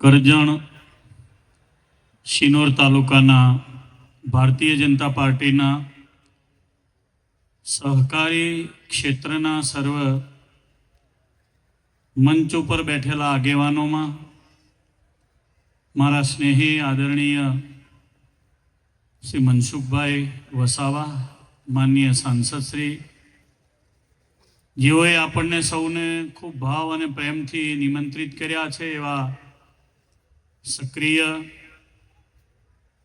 કરજણ શિનોર તાલુકાના ભારતીય જનતા પાર્ટીના સહકારી ક્ષેત્રના સર્વ મંચ ઉપર બેઠેલા આગેવાનોમાં મારા સ્નેહી આદરણીય શ્રી મનસુખભાઈ વસાવા, માનનીય સાંસદ શ્રી, જેઓએ આપણને સૌને ખૂબ ભાવ અને પ્રેમથી નિમંત્રિત કર્યા છે, એવા સક્રિય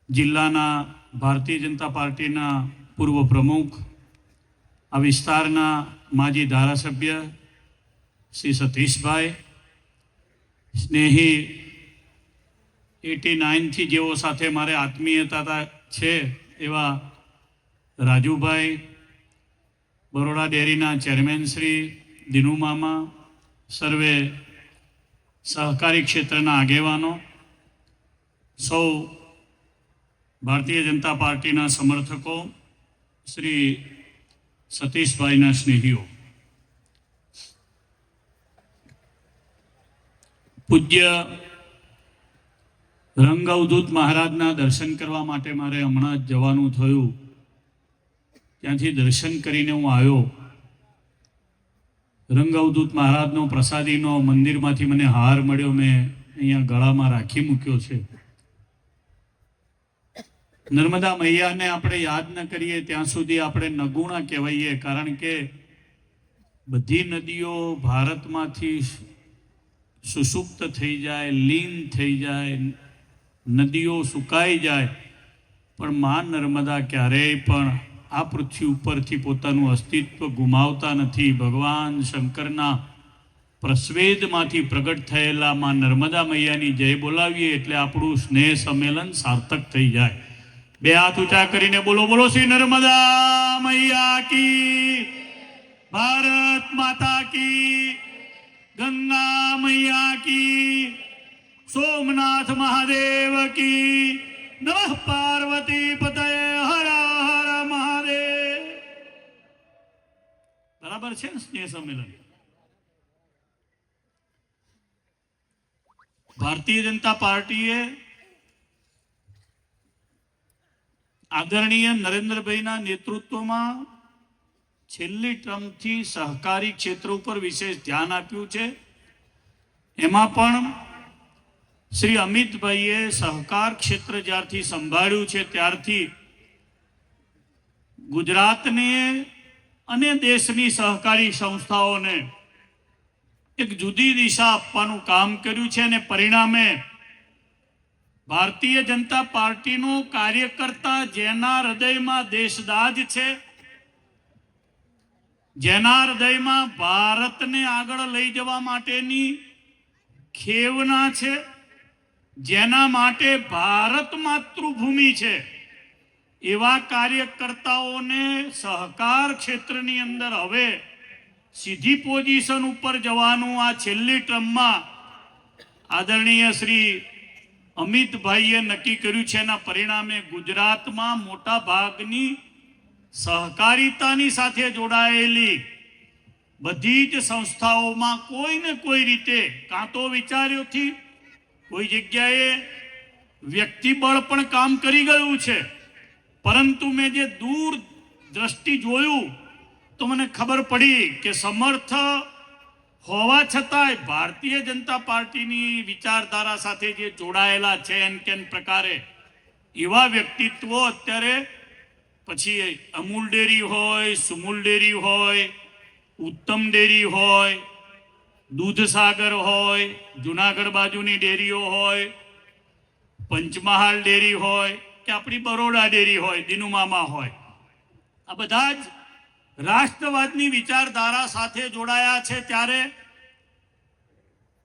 જિલ્લાના ભારતીય જનતા પાર્ટીના પૂર્વ પ્રમુખ, આ વિસ્તારના માજી ધારાસભ્ય શ્રી સતીશભાઈ, સ્નેહી 89થી જેઓ સાથે મારે આત્મીયતા છે એવા રાજુભાઈ, બરોડા ડેરીના ચેરમેન શ્રી દિનુ મામા, સર્વે સહકારી ક્ષેત્રના આગેવાનો, સૌ ભારતીય જનતા પાર્ટીના સમર્થકો, શ્રી સતીશભાઈના સ્નેહીઓ, પૂજ્ય રંગ અવધૂત મહારાજના દર્શન કરવા માટે મારે હમણાં જ જવાનું થયું. ત્યાંથી દર્શન કરીને હું આવ્યો. રંગ અવધૂત મહારાજનો પ્રસાદીનો મંદિરમાંથી મને હાર મળ્યો, મેં અહીંયા ગળામાં રાખી મૂક્યો છે. નર્મદા મૈયાને આપણે યાદ ન કરીએ ત્યાં સુધી આપણે નગુણા કહેવાઈએ, કારણ કે બધી નદીઓ ભારતમાંથી સુસુપ્ત થઈ જાય, લીન થઈ જાય, નદીઓ સુકાઈ જાય, પણ માં નર્મદા ક્યારેય પણ આ પૃથ્વી ઉપરથી પોતાનું અસ્તિત્વ ગુમાવતા નથી. ભગવાન શંકરના પ્રસ્વેદમાંથી પ્રગટ થયેલા માં નર્મદા મૈયાની જય બોલાવીએ એટલે આપણું સ્નેહ સંમેલન સાર્થક થઈ જાય. બે હાથ ઊંચા કરીને બોલો, બોલો શ્રી નર્મદા મૈયા કી, ભારત માતા કી, ગંગા મૈયા કી, સોમનાથ મહાદેવ કી, નમઃ પાર્વતી પતયે, હર હર મહાદેવ. બરાબર છે ને સ્નેહ સંમેલન? ભારતીય જનતા પાર્ટીએ આદરણીય નરેન્દ્રભાઈના નેતૃત્વમાં છેલ્લી ટર્મથી સહકારી ક્ષેત્ર ઉપર વિશેષ ધ્યાન આપ્યું છે. એમાં પણ શ્રી અમિતભાઈએ સહકાર ક્ષેત્ર જ્યારથી સંભાળ્યું છે ત્યારથી ગુજરાતને અને દેશની સહકારી સંસ્થાઓને એક જુદી દિશા આપવાનું કામ કર્યું છે. અને પરિણામે ભારતીય જનતા પાર્ટીનો કાર્યકર્તા જેના હૃદયમાં દેશદાજ છે, જેના હૃદયમાં ભારતને આગળ લઈ જવા માટેની ખેવના છે, જેના માટે ભારત માતૃભૂમિ છે, એવા કાર્યકર્તાઓને સહકાર ક્ષેત્રની અંદર હવે સીધી પોઝિશન ઉપર જવાનું આ છેલ્લી ટર્મમાં આદરણીય શ્રી અમિતભાઈએ નક્કી કર્યું છે. એના પરિણામે ગુજરાતમાં મોટા ભાગની સહકારિતાની સાથે જોડાયેલી બધી જ સંસ્થાઓમાં કોઈ ને કોઈ રીતે કાં તો વિચાર્યોથી કોઈ જગ્યાએ વ્યક્તિબળ પણ કામ કરી ગયું છે, પરંતુ મેં જે દૂર દ્રષ્ટિ જોયું તો મને ખબર પડી કે સમર્થ હોવા છતાંય ભારતીય જનતા પાર્ટીની વિચારધારા સાથે જે જોડાયેલા છે એન કેન પ્રકારે એવા વ્યક્તિત્વો અત્યારે પછી અમૂલ ડેરી હોય, સુમૂલ ડેરી હોય, ઉત્તમ ડેરી હોય, દૂધસાગર હોય, જુનાગઢ બાજુની ડેરીઓ હોય, પંચમહાલ ડેરી હોય કે આપણી બરોડા ડેરી હોય, દિનુ મામા હોય, આ બધા જ રાષ્ટ્રવાદની વિચારધારા સાથે જોડાયા છે. ત્યારે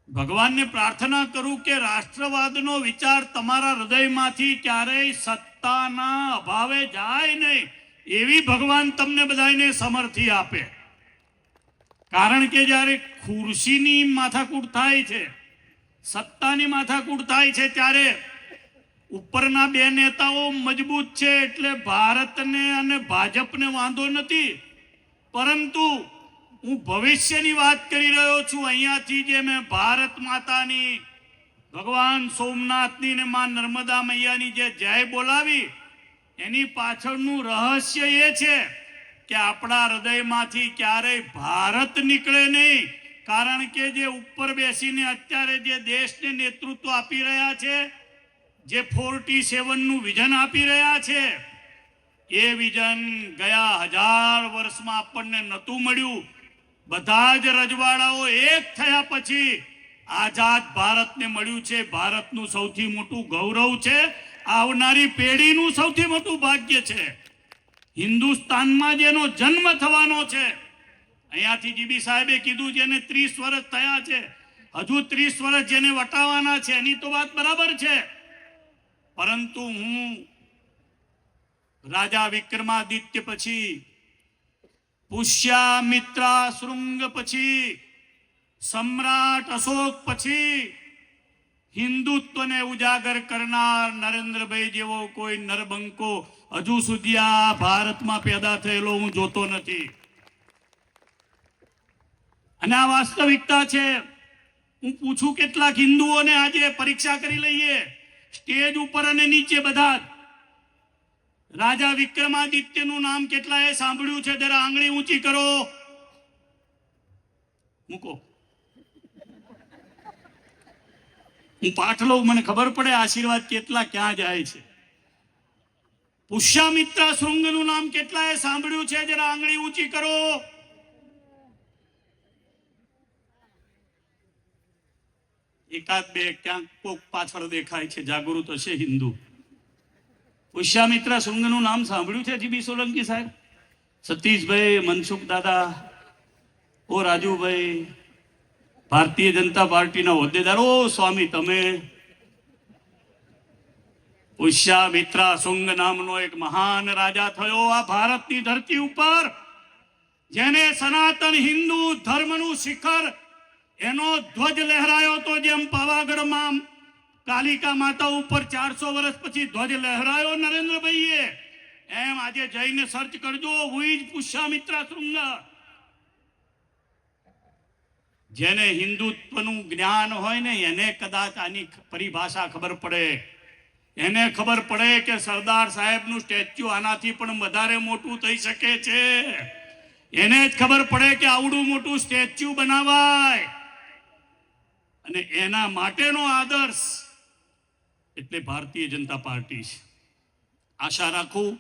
ભગવાનને પ્રાર્થના કરું કે રાષ્ટ્રવાદનો વિચાર તમારા હૃદયમાંથી ક્યારેય સત્તાના અભાવે જાય નહીં, એવી ભગવાન તમને બધાને સમર્થી આપે. કારણ કે જ્યારે ખુરશીની માથાકૂટ થાય છે, સત્તાની માથાકૂટ થાય છે, ત્યારે ઉપરના બે નેતાઓ મજબૂત છે એટલે ભારતને અને ભાજપને વાંધો નથી, પરંતુ હું ભવિષ્યની વાત કરી રહ્યો છું. અહીંયાથી જે મેં ભારત માતાની ભગવાન સોમનાથની ને માં નર્મદા મૈયાની જે જય બોલાવી એની પાછળનું રહસ્ય એ છે કે આપણા હૃદયમાંથી ક્યારેય ભારત નીકળે નહીં. કારણ કે જે ઉપર બેસીને અત્યારે જે દેશને નેતૃત્વ આપી રહ્યા છે, જે 47 નું વિઝન આપી રહ્યા છે, એ વિઝન ગયા 1000 વર્ષમાં આપણને નહોતું મળ્યું. બધા જ રજવાડાઓ એક થયા પછી આઝાદ ભારતને મળ્યું છે. ભારતનું સૌથી મોટું ગૌરવ છે, આવનારી પેઢીનું સૌથી મોટું ભાગ્ય છે. હિન્દુસ્તાનમાં જેનો જન્મ થવાનો છે, અહીંયાથી જીબી સાહેબે કીધું જેને 30 વર્ષ થયા છે, હજુ 30 વર્ષ જેને વટાવાના છે, એની તો વાત બરાબર છે. પરંતુ હું રાજા વિક્રમાદિત્ય પછી, પુષ્યામિત્રા શૃંગ પછી, સમ્રાટ અશોક પછી હિન્દુત્વને ઉજાગર કરનાર નરેન્દ્રભાઈ જેવો કોઈ નરબંકો હજુ સુધી આ ભારતમાં પેદા થયેલો હું જોતો નથી. અને આ વાસ્તવિકતા છે. હું પૂછું કેટલાક હિન્દુઓને આજે પરીક્ષા કરી લઈએ, સ્ટેજ ઉપર અને નીચે બધા જ. રાજા વિક્રમાદિત્યનું નામ કેટલાએ સાંભળ્યું છે? જરા આંગળી ઊંચી કરો, મૂકો. હું પાઠ લઉં, મને ખબર પડે આશીર્વાદ કેટલા ક્યાં જાય છે. પુષ્યામિત્રા શૃંગનું નામ કેટલાએ સાંભળ્યું છે? જરા આંગળી ઊંચી કરો. એકાદ બે ક્યાંક કોક પાછળ દેખાય છે, જાગૃત હશે હિન્દુ. પુષ્યામિત્રા શૃંગનું નામ સાંભળ્યું છે જીબી સોલંકી સાહેબ? સતીશભાઈ, મનસુખ દાદા, ઓ રાજુભાઈ, ભારતીય જનતા પાર્ટીના હોદ્દેદારો, સ્વામી તમે. પુષ્યામિત્રા શૃંગ નામનો એક મહાન રાજા થયો આ ભારતની ધરતી ઉપર, જેને સનાતન હિન્દુ ધર્મનું શિખર, એનો ધ્વજ લહેરાયો તો જેમ પાવાગઢમાં કાલિકા માતા ઉપર 400 વર્ષ પછી ધ્વજ લહેરાયો નરેન્દ્રભાઈએ, એમ આજે જઈને સર્ચ કરજો, હુ ઇઝ પુષ્યામિત્રા શૃંગ. જેને હિન્દુત્વનું જ્ઞાન હોય ને એને કદાચ આની પરિભાષા ખબર પડે. એને ખબર પડે કે સરદાર સાહેબનું સ્ટેચ્યુ આનાથી પણ વધારે મોટું થઈ શકે છે. એને જ ખબર પડે કે આવડું મોટું સ્ટેચ્યુ બનાવાય. અને એના માટેનો આદર્શ એટલે ભારતીય જનતા પાર્ટી છે. આશા રાખું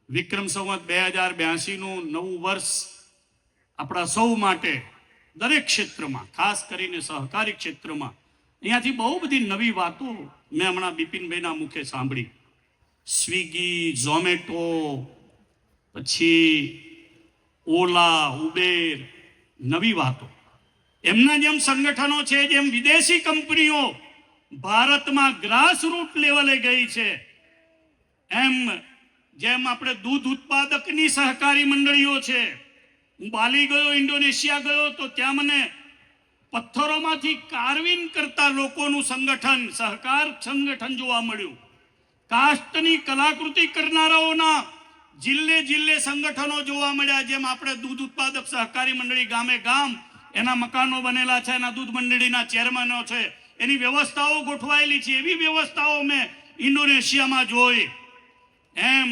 વિક્રમ સંવત 2082 નું નવું વર્ષ આપણા સૌ માટે દરેક ક્ષેત્રમાં, ખાસ કરીને સહકારી ક્ષેત્રમાં, અહીંયાથી બહુ બધી નવી વાતો મેં હમણાં બિપિનભાઈના મુખે સાંભળી. સ્વિગી, ઝોમેટો, પછી ઓલા, ઉબેર, નવી વાતો. એમના જેમ સંગઠનો છે, જેમ વિદેશી કંપનીઓ ભારતમાં ગ્રાસરૂટ લેવલે ગઈ છે, જેમ આપણે દૂધ ઉત્પાદકની સહકારી મંડળીઓ છે. હું બાલી ગયો, ઇન્ડોનેશિયા ગયો, તો ત્યાં મને પથ્થરોમાંથી કાર્વિંગ કરતા લોકોનું સંગઠન, સહકાર સંગઠન જોવા મળ્યું. કાસ્ટની કલાકૃતિ કરનારાઓના જિલ્લે જિલ્લે સંગઠનો જોવા મળ્યા. જેમ આપણે દૂધ ઉત્પાદક સહકારી મંડળી ગામે ગામ એના મકાનો બનેલા છે, એના દૂધ મંડળીના ચેરમેનો છે, એની વ્યવસ્થાઓ ગોઠવાયેલી છે, એવી વ્યવસ્થાઓ મેં ઇન્ડોનેશિયામાં જોઈ. એમ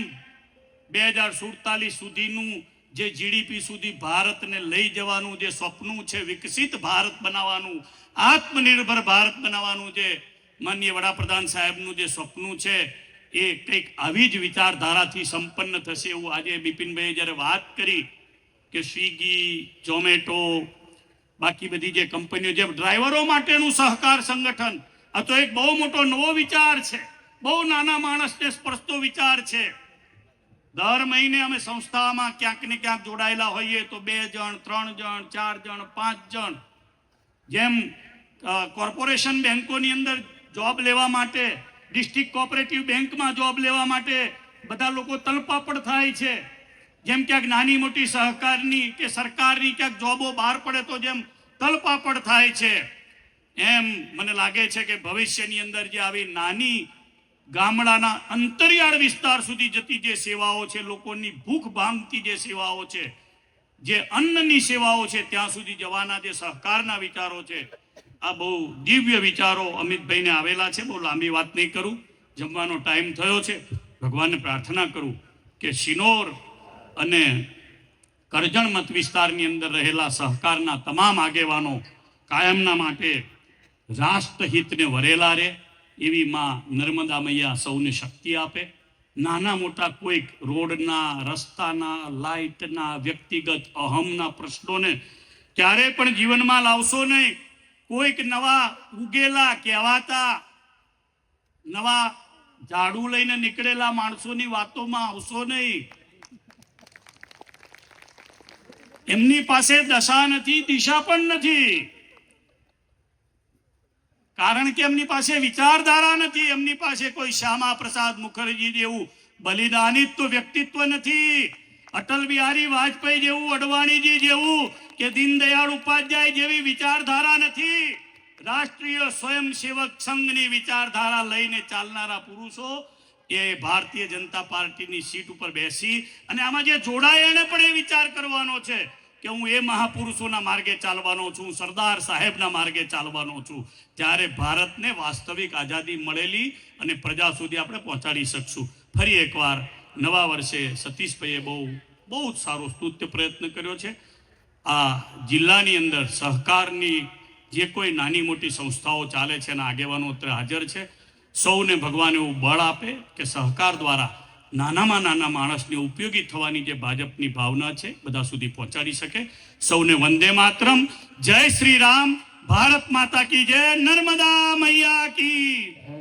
2047 સુધીનું જે જીડીપી સુધી ભારતને લઈ જવાનું જે સ્વપ્ન છે, વિકસિત ભારત બનાવવાનું, આત્મનિર્ભર ભારત બનાવવાનું જે માનનીય વડાપ્રધાન સાહેબનું જે સ્વપ્ન છે, એ કંઈક આવી જ વિચારધારાથી સંપન્ન થશે એવું આજે બિપિનભાઈએ જ્યારે વાત કરી કે સ્વિગી, ઝોમેટો, બાકી બધી જે કંપનીઓ, જે ડ્રાઈવરો માટેનું સહકાર સંગઠન, આ તો એક બહુ મોટો નવો વિચાર છે, બહુ નાના માણસને સ્પર્શતો વિચાર છે. દર મહિને અમે સંસ્થામાં ક્યાંક ને ક્યાંક જોડાયેલા હોઈએ તો 2 જણ, 3 જણ, 4 જણ, 5 જણ, જેમ કોર્પોરેશન બેંકોની અંદર જોબ લેવા માટે, ડિસ્ટ્રિક્ટ કોઓપરેટિવ બેંકમાં જોબ લેવા માટે બધા લોકો તલપાપડ થાય છે. જેમ ક્યાંક નાની મોટી સહકારની કે સરકારની ક્યાંક જોબો બહાર પડે તો જેમ તલપાપડ થાય છે, એમ મને લાગે છે કે ભવિષ્યની અંદર જે આવી નાની ગામડાના અંતરિયાળ વિસ્તાર સુધી જતી જે સેવાઓ છે, લોકોની ભૂખ ભાંગતી જે સેવાઓ છે, જે અન્નની સેવાઓ છે, ત્યાં સુધી જવાના જે સહકારના વિચારો છે, આ બહુ દિવ્ય વિચારો અમિતભાઈને આવેલા છે. બહુ લાંબી વાત નહીં કરું, જમવાનો ટાઈમ થયો છે. ભગવાનને પ્રાર્થના કરું કે શિનોર અને કરજણ મત વિસ્તારની અંદર રહેલા સહકારના તમામ આગેવાનો કાયમના માટે રાષ્ટ્રહિતને વરેલા રહે એવી માં નર્મદા મૈયા સૌને શક્તિ આપે. નાના મોટા કોઈક રોડના, રસ્તાના, લાઇટના, વ્યક્તિગત અહમના પ્રશ્નોને ક્યારે પણ જીવનમાં લાવશો નહીં. કોઈક નવા ઉગેલા કહેવાતા નવા ઝાડુ લઈને નીકળેલા માણસોની વાતોમાં આવશો નહીં. એમની પાસે દશા નથી, દિશા પણ નથી, કારણ કે એમની પાસે વિચારધારા નથી. એમની પાસે કોઈ શ્યામા પ્રસાદ મુખર્જી જેવું બલિદાનિત તો વ્યક્તિત્વ નથી, અટલ બિહારી વાજપેયી જેવું, અડવાણીજી જેવું કે દીનદયાળ ઉપાધ્યાય જેવી વિચારધારા નથી. રાષ્ટ્રીય સ્વયંસેવક સંઘની વિચારધારા લઈને ચાલનારા પુરુષો એ ભારતીય જનતા પાર્ટીની સીટ ઉપર બેસી અને આમાં જે જોડાય એને પણ એ વિચાર કરવાનો છે કે હું એ મહાપુરુષોના માર્ગે ચાલવાનો છું, સરદાર સાહેબના માર્ગે ચાલવાનો છું. ત્યારે ભારતને વાસ્તવિક આઝાદી મળેલી અને પ્રજા સુધી આપણે પહોંચાડી શકશું. ફરી એકવાર નવા વર્ષે સતીશભાઈએ બહુ જ સારો સ્તુત્ય પ્રયત્ન કર્યો છે. આ જિલ્લાની અંદર સહકારની જે કોઈ નાની મોટી સંસ્થાઓ ચાલે છે એના આગેવાનો અત્યારે હાજર છે. સૌને ભગવાન એવું બળ આપે કે સહકાર દ્વારા નાનામાં નાના માણસને ઉપયોગી થવાની જે ભાજપની ભાવના છે બધા સુધી પહોંચાડી શકે. સૌને વંદે માતરમ. જય શ્રી રામ. ભારત માતા કી જય. નર્મદા મૈયા કી